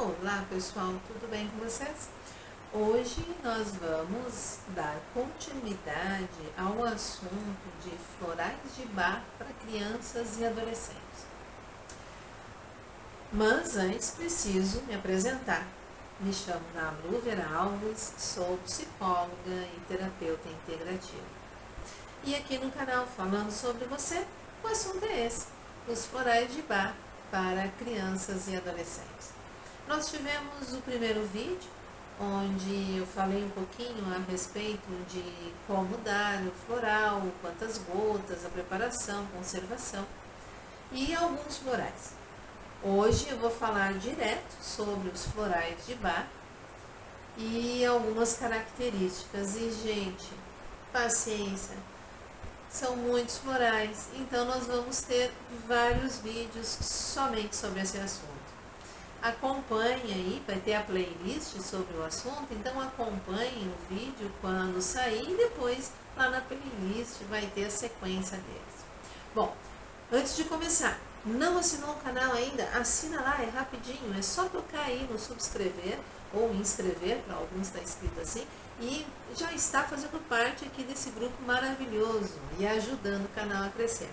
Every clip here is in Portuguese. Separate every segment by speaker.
Speaker 1: Olá pessoal, tudo bem com vocês? Hoje nós vamos dar continuidade ao assunto de florais de bar para crianças e adolescentes. Mas antes preciso me apresentar. Me chamo Nalu Vera Alves, sou psicóloga e terapeuta integrativa. E aqui no canal Falando Sobre Você, o assunto é esse, os florais de bar para crianças e adolescentes. Nós tivemos o primeiro vídeo, onde eu falei um pouquinho a respeito de como dar o floral, quantas gotas, a preparação, conservação e alguns florais. Hoje eu vou falar direto sobre os florais de bar e algumas características. E, gente, paciência, são muitos florais, então nós vamos ter vários vídeos somente sobre esse assunto. Acompanhe aí, vai ter a playlist sobre o assunto, então acompanhe o vídeo quando sair e depois lá na playlist vai ter a sequência deles. Bom, antes de começar, não assinou o canal ainda? Assina lá, é rapidinho, é só tocar aí no subscrever ou inscrever, para alguns está escrito assim, e já está fazendo parte aqui desse grupo maravilhoso e ajudando o canal a crescer.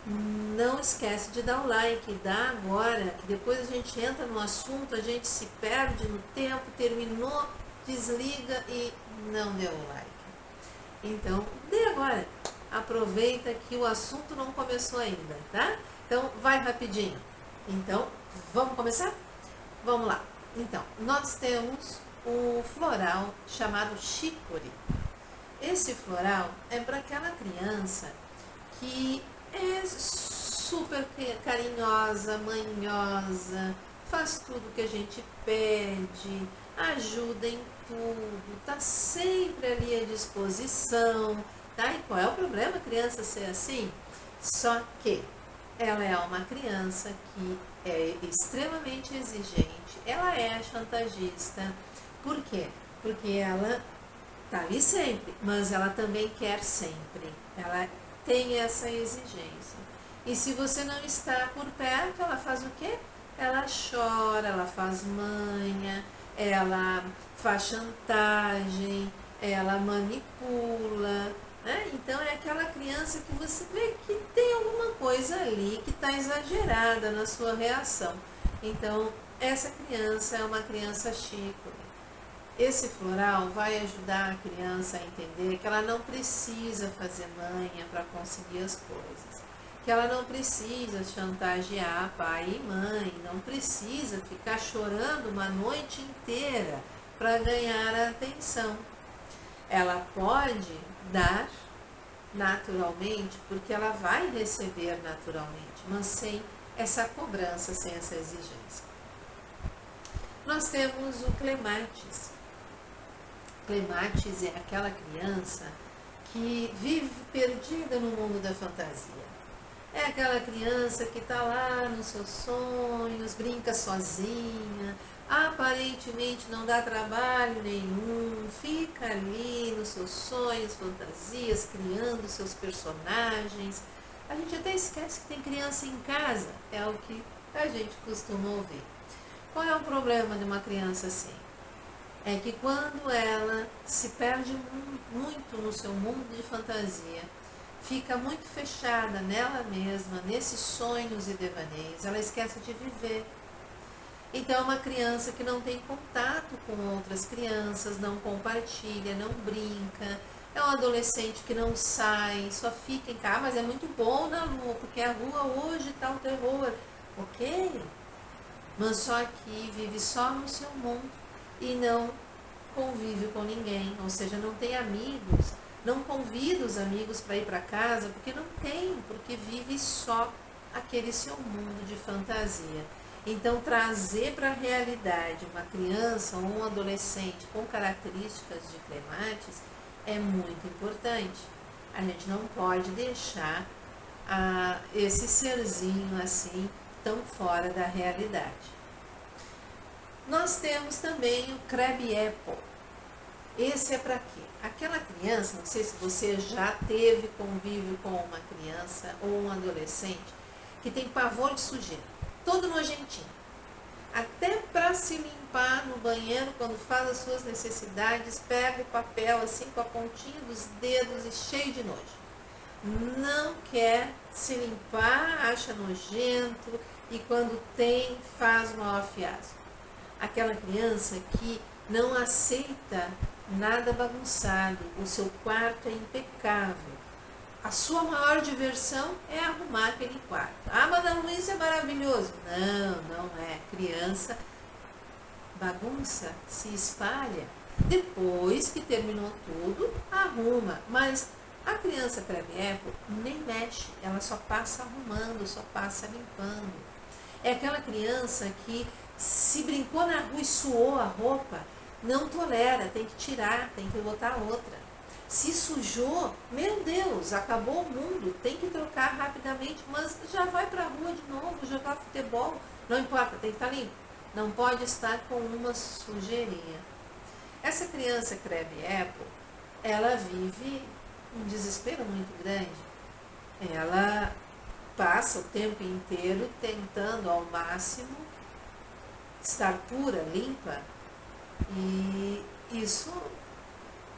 Speaker 1: Não esquece de dar o like, dá agora, que depois a gente entra no assunto, a gente se perde no tempo, terminou, desliga e não deu o like. Então, dê agora, aproveita que o assunto não começou ainda, tá? Então, vai rapidinho. Então, vamos começar? Vamos lá. Então, nós temos o floral chamado chicory. Esse floral é para aquela criança que é super carinhosa, manhosa, faz tudo que a gente pede, ajuda em tudo, tá sempre ali à disposição, tá? E qual é o problema, criança ser assim? Só que ela é uma criança que é extremamente exigente, ela é chantagista. Por quê? Porque ela tá ali sempre, mas ela também quer sempre. Ela tem essa exigência. E se você não está por perto, ela faz o quê? Ela chora, ela faz manha, ela faz chantagem, ela manipula, né? Então é aquela criança que você vê que tem alguma coisa ali que está exagerada na sua reação. Então essa criança é uma criança chicory. Esse floral vai ajudar a criança a entender que ela não precisa fazer manha para conseguir as coisas, que ela não precisa chantagear pai e mãe, não precisa ficar chorando uma noite inteira para ganhar a atenção. Ela pode dar naturalmente, porque ela vai receber naturalmente, mas sem essa cobrança, sem essa exigência. Nós temos o clematis. Clematis é aquela criança que vive perdida no mundo da fantasia. É aquela criança que está lá nos seus sonhos, brinca sozinha, aparentemente não dá trabalho nenhum, fica ali nos seus sonhos, fantasias, criando seus personagens. A gente até esquece que tem criança em casa, é o que a gente costuma ouvir. Qual é o problema de uma criança assim? É que quando ela se perde muito no seu mundo de fantasia, fica muito fechada nela mesma, nesses sonhos e devaneios, ela esquece de viver. Então é uma criança que não tem contato com outras crianças, não compartilha, não brinca. É um adolescente que não sai, só fica em casa, mas é muito bom na rua, porque a rua hoje está um terror. Ok? Mas só que vive só no seu mundo e não convive com ninguém, ou seja, não tem amigos, não convida os amigos para ir para casa, porque não tem, porque vive só aquele seu mundo de fantasia. Então, trazer para a realidade uma criança ou um adolescente com características de clematis é muito importante. A gente não pode deixar esse serzinho assim tão fora da realidade. Nós temos também o crab apple. Esse é para quê? Aquela criança, não sei se você já teve convívio com uma criança ou um adolescente que tem pavor de sujeira, todo nojentinho. Até para se limpar no banheiro, quando faz as suas necessidades, pega o papel assim com a pontinha dos dedos e cheio de nojo. Não quer se limpar, acha nojento e quando tem, faz o maior fiasco. Aquela criança que não aceita nada bagunçado, o seu quarto é impecável. A sua maior diversão é arrumar aquele quarto. Ah, mas Ana Luísa é maravilhoso. Não é. Criança bagunça, se espalha. Depois que terminou tudo, arruma. Mas a criança Crabbe-Apple nem mexe, ela só passa arrumando, só passa limpando. É aquela criança que se brincou na rua e suou a roupa, não tolera, tem que tirar, tem que botar outra. Se sujou, meu Deus, acabou o mundo, tem que trocar rapidamente, mas já vai para a rua de novo, jogar futebol, não importa, tem que estar limpo. Não pode estar com uma sujeirinha. Essa criança Crabbe-Apple, ela vive um desespero muito grande. Ela passa o tempo inteiro tentando ao máximo estar pura, limpa, e isso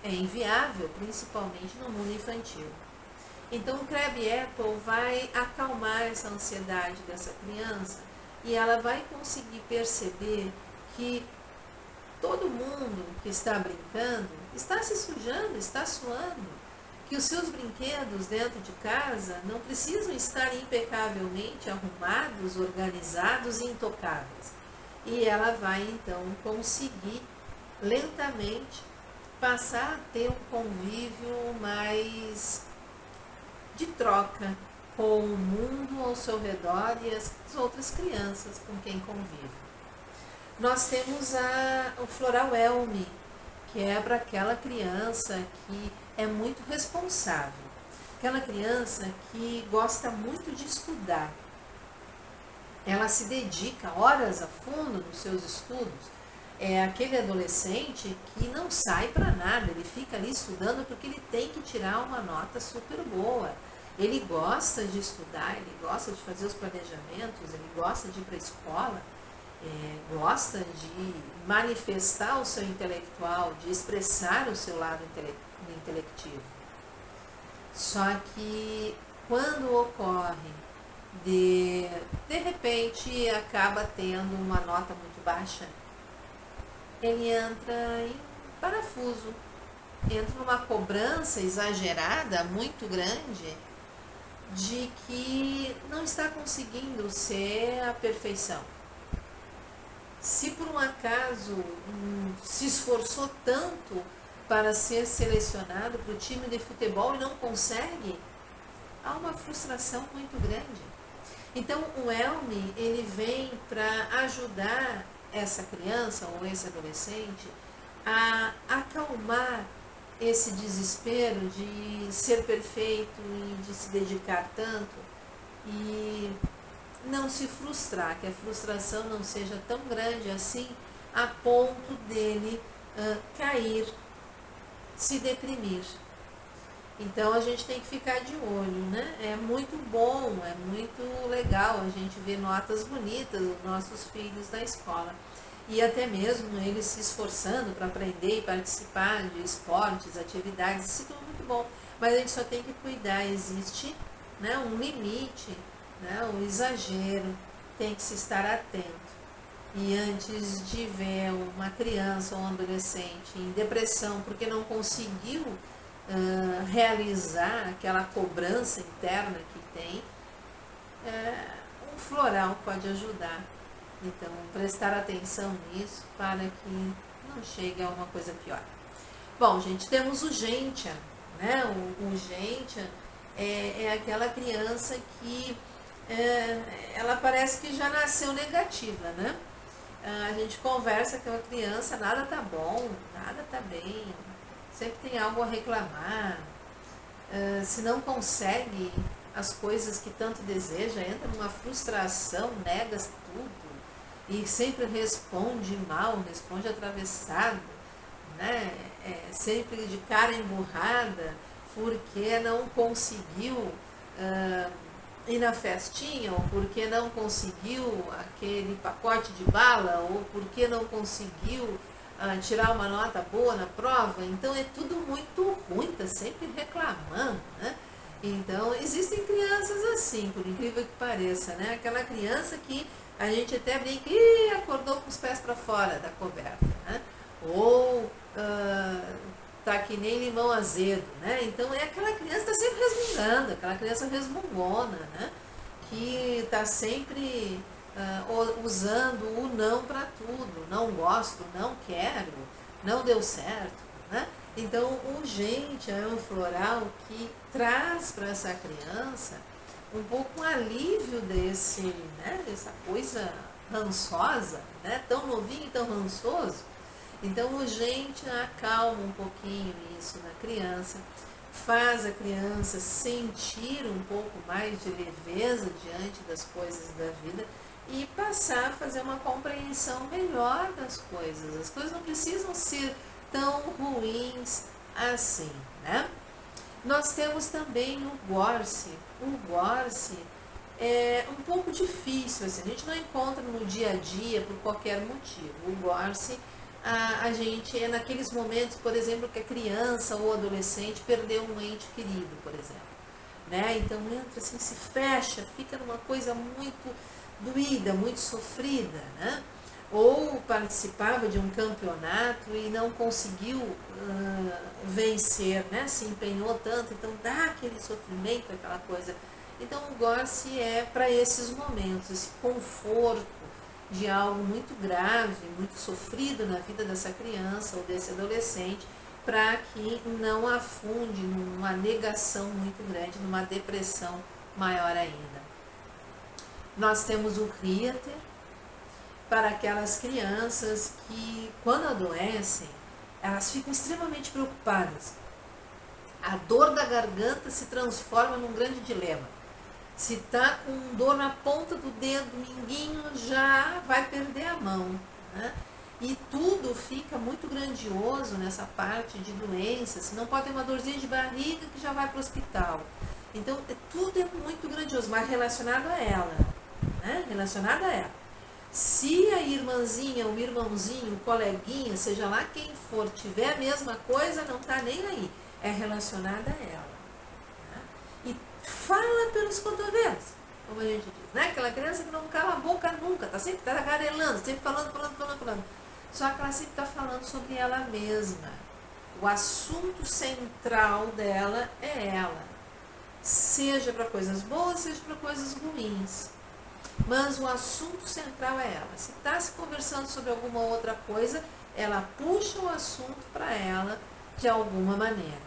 Speaker 1: é inviável, principalmente no mundo infantil. Então o Crabbe-Apple vai acalmar essa ansiedade dessa criança e ela vai conseguir perceber que todo mundo que está brincando está se sujando, está suando, que os seus brinquedos dentro de casa não precisam estar impecavelmente arrumados, organizados e intocáveis. E ela vai então conseguir lentamente passar a ter um convívio mais de troca com o mundo ao seu redor e as outras crianças com quem convive. Nós temos o Floral Elmi, que é para aquela criança que é muito responsável, aquela criança que gosta muito de estudar. Ela se dedica horas a fundo nos seus estudos. É aquele adolescente que não sai para nada, ele fica ali estudando porque ele tem que tirar uma nota super boa. Ele gosta de estudar, ele gosta de fazer os planejamentos, ele gosta de ir para a escola, gosta de manifestar o seu intelectual, de expressar o seu lado intelectivo. Só que quando ocorre de repente acaba tendo uma nota muito baixa, ele entra em parafuso, entra numa cobrança exagerada, muito grande, de que não está conseguindo ser a perfeição. Se por um acaso se esforçou tanto para ser selecionado para o time de futebol e não consegue, há uma frustração muito grande. Então o Elmi, ele vem para ajudar essa criança ou esse adolescente a acalmar esse desespero de ser perfeito e de se dedicar tanto e não se frustrar, que a frustração não seja tão grande assim a ponto dele cair, se deprimir. Então a gente tem que ficar de olho, né? É muito bom, é muito legal a gente ver notas bonitas dos nossos filhos na escola. E até mesmo eles se esforçando para aprender e participar de esportes, atividades, isso tudo muito bom. Mas a gente só tem que cuidar, existe, né, um limite, né, um exagero, tem que se estar atento. E antes de ver uma criança ou um adolescente em depressão porque não conseguiu realizar aquela cobrança interna que tem, um floral pode ajudar. Então, prestar atenção nisso para que não chegue a uma coisa pior. Bom, gente, temos o Gentian, né? O Gentian é aquela criança que ela parece que já nasceu negativa, né? A gente conversa com a criança, nada tá bom, nada tá bem, sempre tem algo a reclamar, se não consegue as coisas que tanto deseja, entra numa frustração, nega tudo e sempre responde mal, responde atravessado, né? Sempre de cara emburrada porque não conseguiu ir na festinha, ou porque não conseguiu aquele pacote de bala, ou porque não conseguiu tirar uma nota boa na prova. Então é tudo muito ruim, está sempre reclamando, né? Então existem crianças assim, por incrível que pareça, né? Aquela criança que a gente até brinca, acordou com os pés para fora da coberta, né? Ou tá que nem limão azedo, né? Então é aquela criança que está sempre resmungando, aquela criança resmungona, né? Que está sempre usando o não para tudo, não gosto, não quero, não deu certo, né? Então o Gente é um floral que traz para essa criança um pouco um alívio dessa coisa rançosa, né? Tão novinho e tão rançoso. Então o Gente acalma um pouquinho isso na criança, faz a criança sentir um pouco mais de leveza diante das coisas da vida e passar a fazer uma compreensão melhor das coisas. As coisas não precisam ser tão ruins assim, né? Nós temos também o Gorse. O Gorse é um pouco difícil, assim, a gente não encontra no dia a dia por qualquer motivo. O Gorse, a gente é naqueles momentos, por exemplo, que a criança ou adolescente perdeu um ente querido, por exemplo, né? Então entra assim, se fecha, fica numa coisa muito doída, muito sofrida, né? Ou participava de um campeonato e não conseguiu vencer, né? Se empenhou tanto, então dá aquele sofrimento, aquela coisa. Então o Gorse é para esses momentos, esse conforto de algo muito grave, muito sofrido na vida dessa criança ou desse adolescente, para que não afunde numa negação muito grande, numa depressão maior ainda. Nós temos o Rieter, para aquelas crianças que, quando adoecem, elas ficam extremamente preocupadas. A dor da garganta se transforma num grande dilema. Se está com dor na ponta do dedo, minguinho, já vai perder a mão, né? E tudo fica muito grandioso nessa parte de doenças. Se não pode ter uma dorzinha de barriga que já vai para o hospital. Então, tudo é muito grandioso, mas relacionado a ela, né? Relacionado a ela. Se a irmãzinha, o irmãozinho, o coleguinha, seja lá quem for, tiver a mesma coisa, não está nem aí. É relacionada a ela. Né? E fala pelos cotovelos, como a gente diz, né? Aquela criança que não cala a boca nunca, está sempre tagarelando, sempre falando. Só que ela sempre está falando sobre ela mesma. O assunto central dela é ela. Seja para coisas boas, seja para coisas ruins. Mas o assunto central é ela. Se está se conversando sobre alguma outra coisa, ela puxa o assunto para ela de alguma maneira.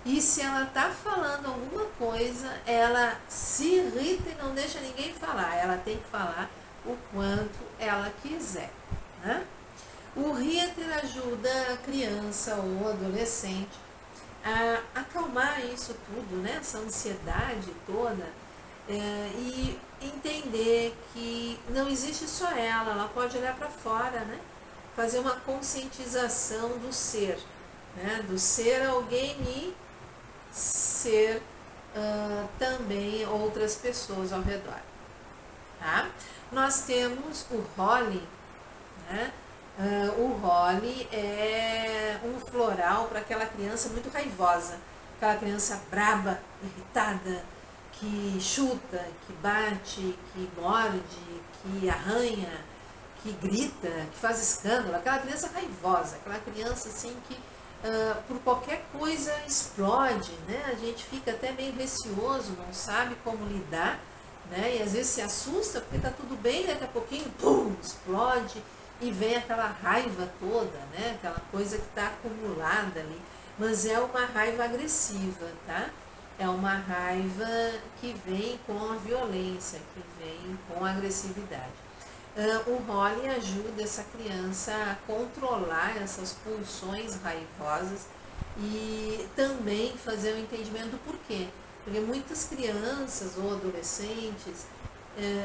Speaker 1: E se ela está falando alguma coisa, ela se irrita e não deixa ninguém falar. Ela tem que falar o quanto ela quiser, né? O Rieter ajuda a criança ou adolescente a acalmar isso tudo, né? Essa ansiedade toda, e entender que não existe só ela pode olhar para fora, né? Fazer uma conscientização do ser, né? Do ser alguém e ser também outras pessoas ao redor. Tá? Nós temos o Holly, né? O Holly é um floral para aquela criança muito raivosa, aquela criança braba, irritada, que chuta, que bate, que morde, que arranha, que grita, que faz escândalo, aquela criança raivosa, aquela criança assim que por qualquer coisa explode, né? A gente fica até meio receoso, não sabe como lidar, né? E às vezes se assusta porque está tudo bem, daqui a pouquinho, pum, explode e vem aquela raiva toda, né? Aquela coisa que está acumulada ali, mas é uma raiva agressiva, tá? É uma raiva que vem com a violência, que vem com a agressividade. O Holly ajuda essa criança a controlar essas pulsões raivosas e também fazer o entendimento do porquê. Porque muitas crianças ou adolescentes,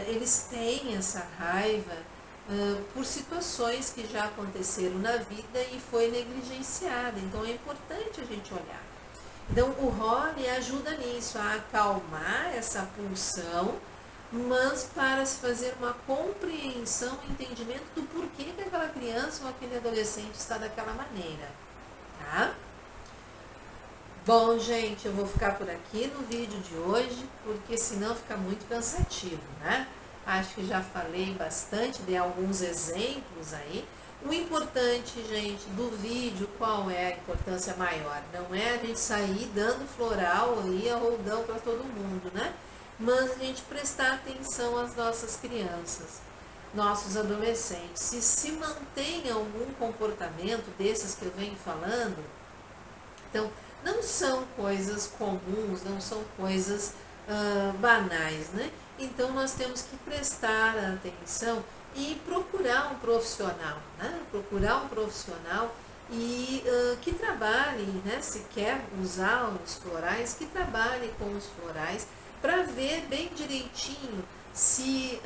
Speaker 1: eles têm essa raiva por situações que já aconteceram na vida e foi negligenciada. Então é importante a gente olhar. Então, o Holly ajuda nisso, a acalmar essa pulsão, mas para se fazer uma compreensão e entendimento do porquê que aquela criança ou aquele adolescente está daquela maneira, tá? Bom, gente, eu vou ficar por aqui no vídeo de hoje, porque senão fica muito cansativo, né? Acho que já falei bastante, dei alguns exemplos aí. O importante, gente, do vídeo, qual é a importância maior? Não é a gente sair dando floral aí a roldão para todo mundo, né? Mas a gente prestar atenção às nossas crianças, nossos adolescentes. Se mantém algum comportamento desses que eu venho falando, então não são coisas comuns, não são coisas banais, né? Então nós temos que prestar atenção e procurar um profissional, né? Procurar um profissional e que trabalhe, né? Se quer usar os florais, que trabalhe com os florais para ver bem direitinho se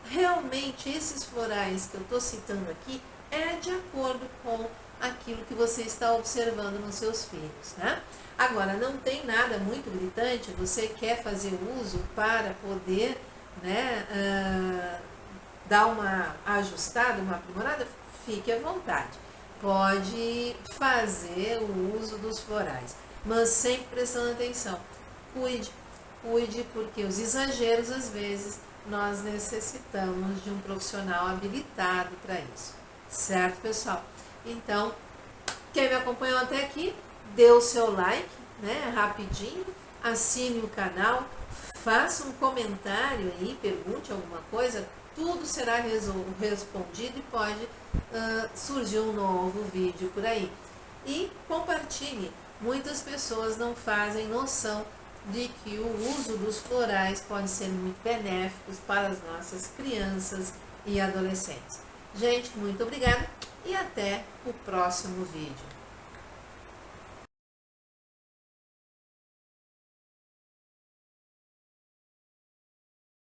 Speaker 1: realmente esses florais que eu estou citando aqui é de acordo com aquilo que você está observando nos seus filhos, né? Agora, não tem nada muito gritante, você quer fazer uso para poder, né, dar uma ajustada, uma aprimorada, fique à vontade. Pode fazer o uso dos florais, mas sempre prestando atenção. Cuide, porque os exageros, às vezes, nós necessitamos de um profissional habilitado para isso. Certo, pessoal? Então, quem me acompanhou até aqui, dê o seu like, né, rapidinho, assine o canal, faça um comentário aí, pergunte alguma coisa, tudo será respondido e pode surgir um novo vídeo por aí. E compartilhe, muitas pessoas não fazem noção de que o uso dos florais pode ser muito benéficos para as nossas crianças e adolescentes. Gente, muito obrigada e até o próximo vídeo.